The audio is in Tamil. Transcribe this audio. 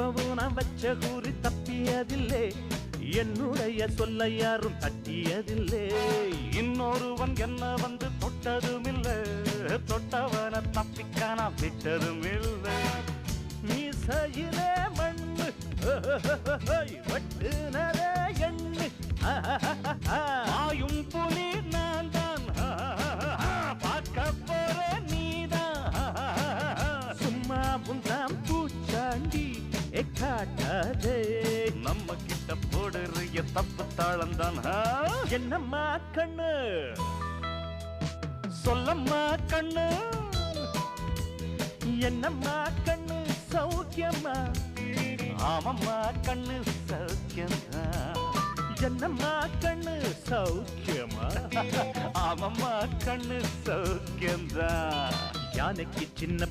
எப்பவும் நான் வச்ச கூறி தப்பியதில்லை, என்னுடைய சொல்ல யாரும் தட்டியதில்லை. இன்னொருவன் என்ன வந்து தொட்டதுமில்லை, தொட்டவன தப்பிக்கான விட்டதும் இல்லை. மீசையிலே மண்ணு வெட்டுனதே எண்ணு, ஆயும் புலி நான் தான், பார்க்க போற நீதான். சும்மா முந்தாம் பூச்சாண்டி காட்டாதே, நம்ம கிட்ட போடுறிய தப்பு தாளந்தான். என்னம்மா கண்ணு சொல்லம்மா கண்ணு, என்னம்மா கண்ணு சௌக்கியம்மா? ஆமம்மா கண்ணு சௌக்கியம்மா. என்னம்மா கண்ணு சௌக்கியமா? ஆமம்மா கண்ணு சௌக்கியம்தான். யானைக்கு சின்ன